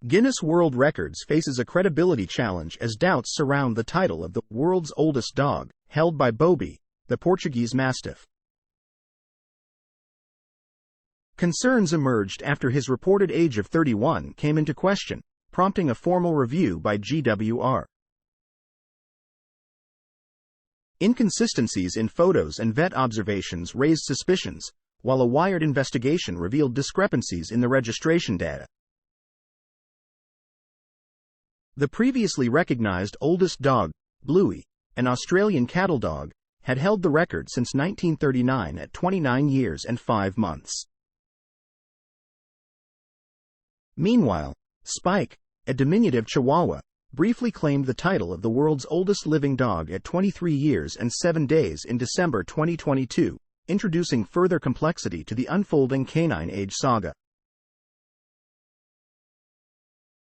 Guinness World Records faces a credibility challenge as doubts surround the title of the world's oldest dog, held by Bobi, the Portuguese Mastiff. Concerns emerged after his reported age of 31 came into question, prompting a formal review by GWR. Inconsistencies in photos and vet observations raised suspicions, while a Wired investigation revealed discrepancies in the registration data. The previously recognized oldest dog, Bluey, an Australian cattle dog, had held the record since 1939 at 29 years and 5 months. Meanwhile, Spike, a diminutive Chihuahua, briefly claimed the title of the world's oldest living dog at 23 years and 7 days in December 2022, introducing further complexity to the unfolding canine age saga.